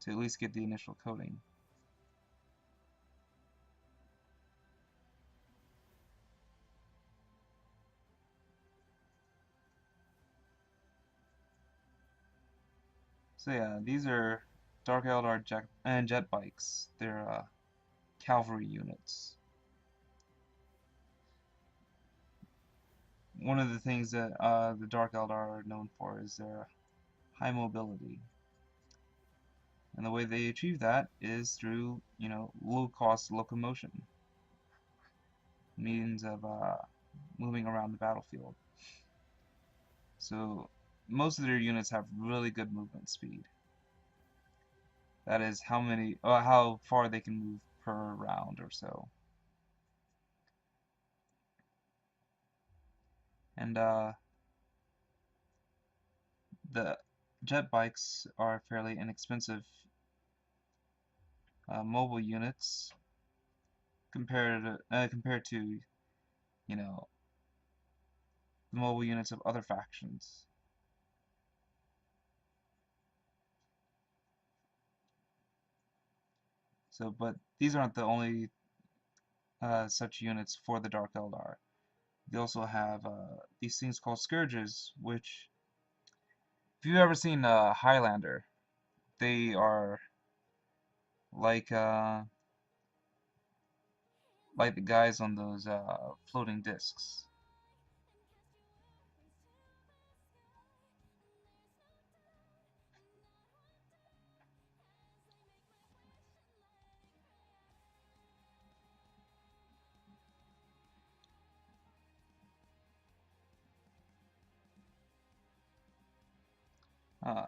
to at least get the initial coating. So yeah, these are Dark Eldar jet bikes. They're cavalry units. One of the things that the Dark Eldar are known for is their high mobility. And the way they achieve that is through, low-cost locomotion, means of moving around the battlefield. So most of their units have really good movement speed. That is how far they can move per round or so. And the jet bikes are fairly inexpensive mobile units compared to the mobile units of other factions. So, but these aren't the only such units for the Dark Eldar. They also have these things called Scourges, which, if you've ever seen Highlander, they are like like the guys on those floating discs.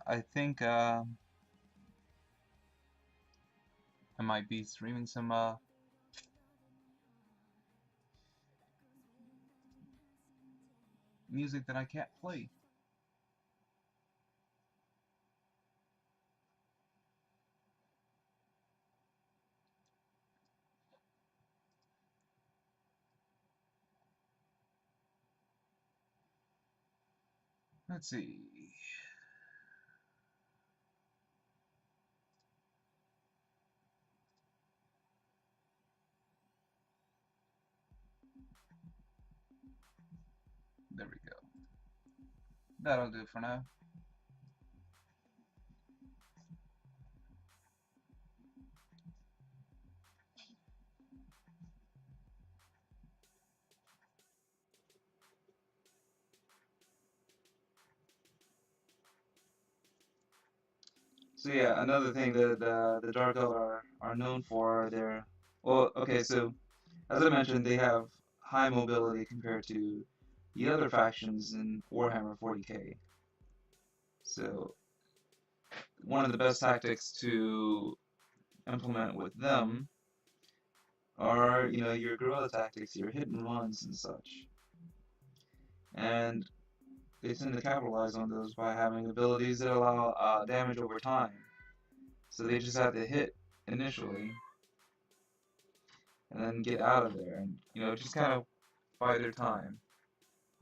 I think I might be streaming some music that I can't play. Let's see. There we go. That'll do for now. So yeah, another thing that the Dark Eldar are known for, well, okay, so as I mentioned, they have high mobility compared to the other factions in Warhammer 40k. So one of the best tactics to implement with them are, your guerrilla tactics, your hit and runs and such. And they tend to capitalize on those by having abilities that allow damage over time. So they just have to hit initially and then get out of there and, just kind of buy their time.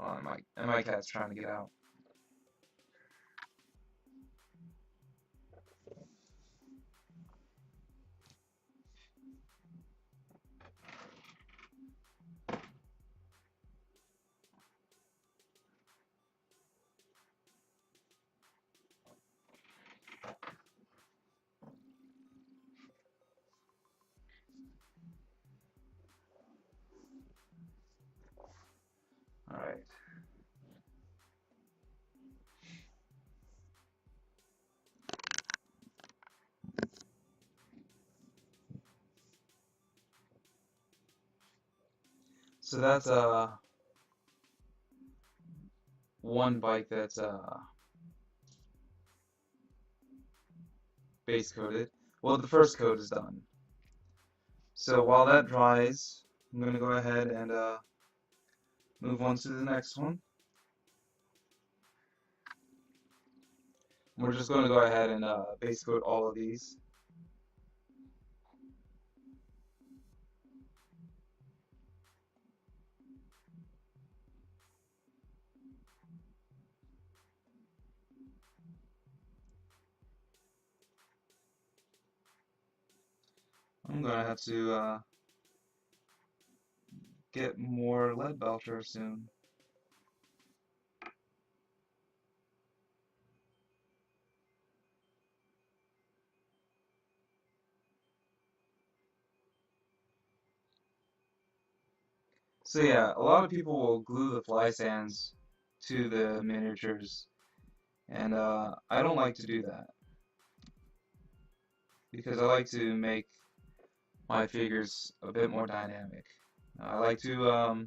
Oh, my cat's trying to get out. Alright. So that's one bike that's base coated. Well, the first coat is done. So while that dries, I'm going to go ahead and move on to the next one. We're just going to go ahead and base coat all of these. I'm gonna have to get more lead belcher soon. So yeah, a lot of people will glue the fly stands to the miniatures, and I don't like to do that because I like to make my figures a bit more dynamic. I like to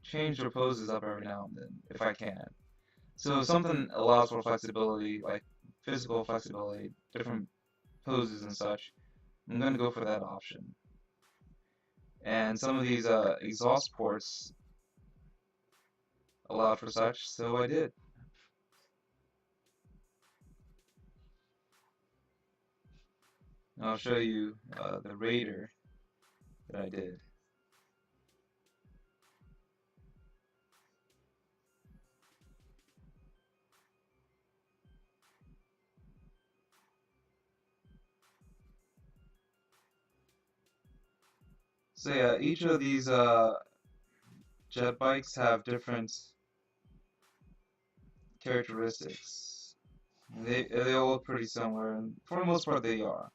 change their poses up every now and then if I can. So if something allows for flexibility, like physical flexibility, different poses and such, I'm going to go for that option. And some of these exhaust ports allowed for such, so I did. And I'll show you the Raider that I did. So yeah, each of these jet bikes have different characteristics. They all look pretty similar, and for the most part they are.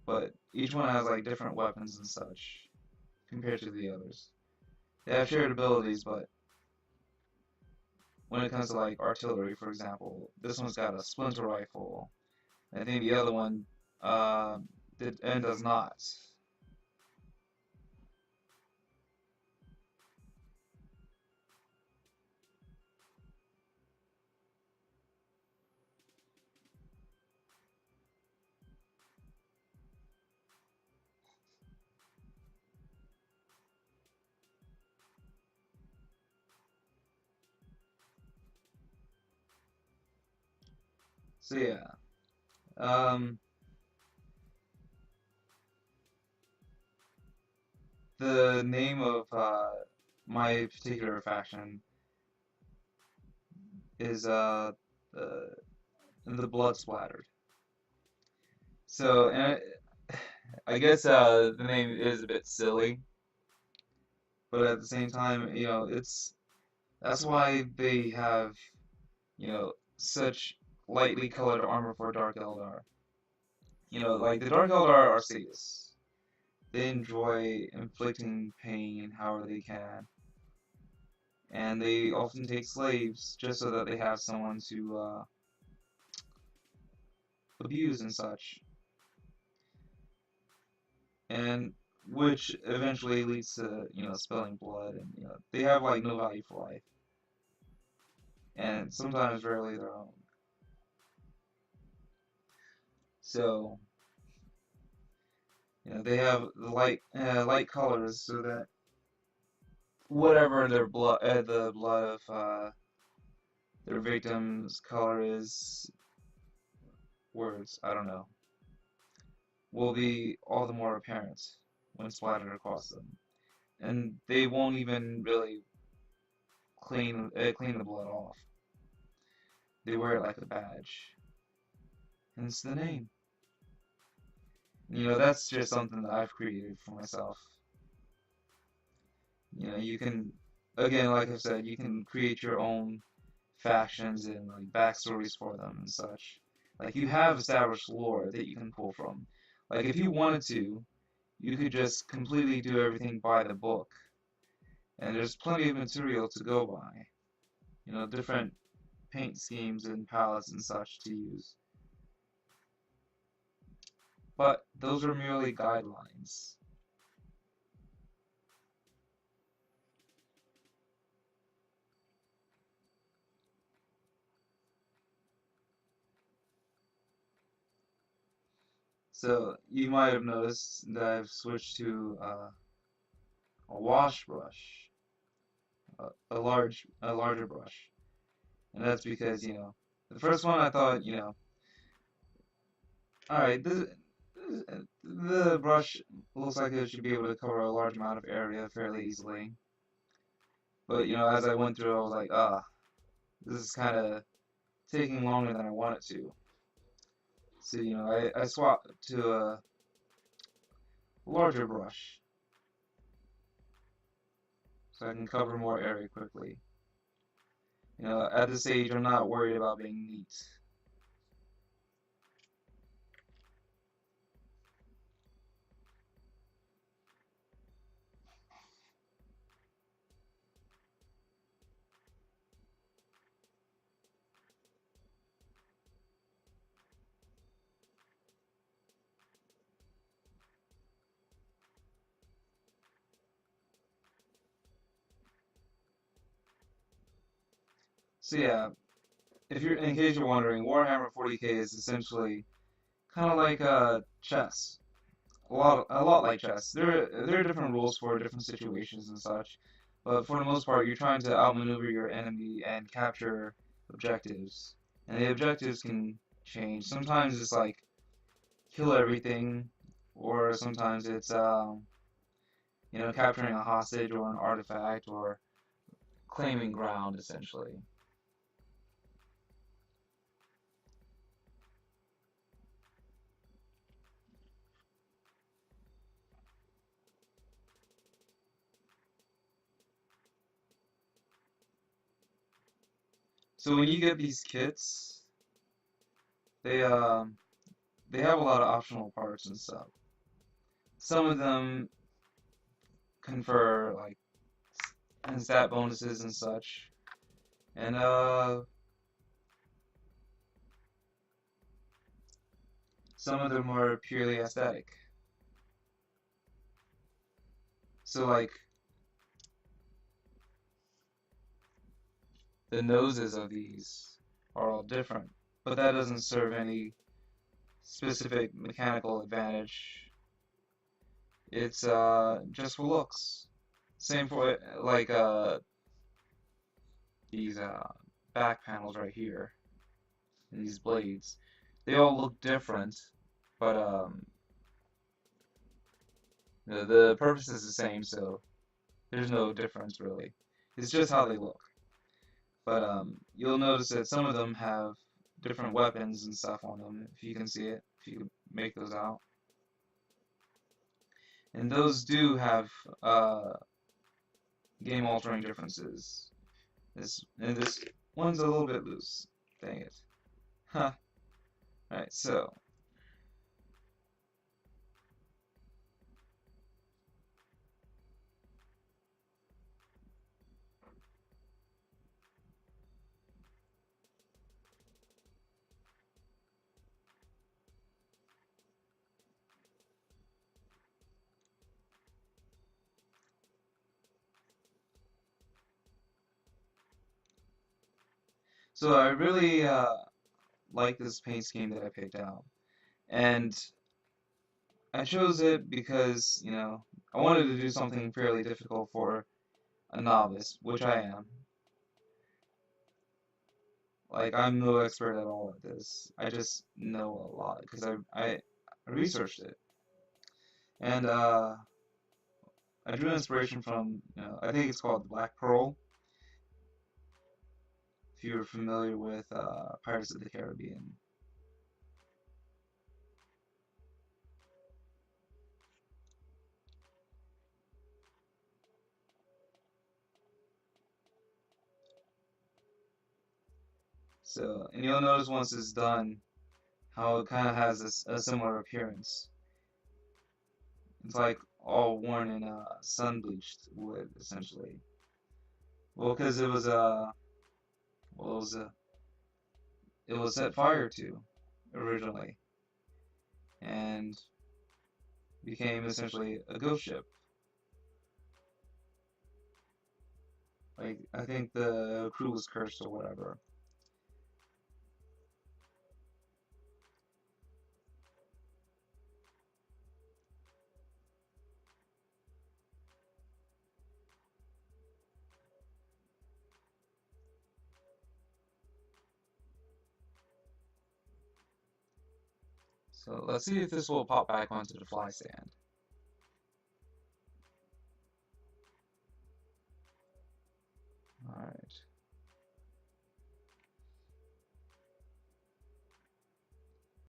But each one has like different weapons and such compared to the others. They have shared abilities, but when it comes to like artillery, for example, this one's got a splinter rifle. I think the other one uh, does not. So yeah, um, the name of my particular faction is the, the blood splattered. So, and I guess the name is a bit silly, but at the same time, it's that's why they have such lightly colored armor for Dark Eldar. Like the Dark Eldar are sadists. They enjoy inflicting pain however they can, and they often take slaves just so that they have someone to abuse and such, and which eventually leads to spilling blood, and they have like no value for life, and sometimes rarely their own. So they have the light colors so that whatever the blood of their victim's color is, words, I don't know, will be all the more apparent when splattered across them. And they won't even really clean the blood off. They wear it like a badge. Hence the name. That's just something that I've created for myself. You can, again, like I said, you can create your own factions and like backstories for them and such. Like you have established lore that you can pull from. Like if you wanted to, you could just completely do everything by the book. And there's plenty of material to go by. Different paint schemes and palettes and such to use. But those are merely guidelines. So you might have noticed that I've switched to a wash brush, a larger brush, and that's because the first one I thought all right, the brush looks like it should be able to cover a large amount of area fairly easily, but as I went through, I was like, this is kind of taking longer than I want it to. So, I swap to a larger brush so I can cover more area quickly. At this stage, I'm not worried about being neat. So yeah, in case you're wondering, Warhammer 40K is essentially kind of like chess. A lot like chess. There are different rules for different situations and such, but for the most part, you're trying to outmaneuver your enemy and capture objectives. And the objectives can change. Sometimes it's like kill everything, or sometimes it's capturing a hostage or an artifact or claiming ground essentially. So when you get these kits, they um they have a lot of optional parts and stuff. Some of them confer like and stat bonuses and such. And some of them are purely aesthetic. So like the noses of these are all different, but that doesn't serve any specific mechanical advantage. It's just for looks. Same for like these back panels right here and these blades. They all look different, but the purpose is the same, so there's no difference really. It's just how they look. But you'll notice that some of them have different weapons and stuff on them, if you can see it, if you can make those out. And those do have game-altering differences. This one's a little bit loose. Dang it. Huh. Alright, so I really like this paint scheme that I picked out. And I chose it because, I wanted to do something fairly difficult for a novice, which I am. Like, I'm no expert at all at this. I just know a lot because I researched it. And I drew inspiration from, I think it's called Black Pearl, if you're familiar with Pirates of the Caribbean. So, and you'll notice once it's done, how it kind of has a similar appearance. It's like all worn in sun bleached wood, essentially. Well, because well, it was set fire to originally, and became essentially a ghost ship. Like I think the crew was cursed or whatever. So let's see if this will pop back onto the fly stand.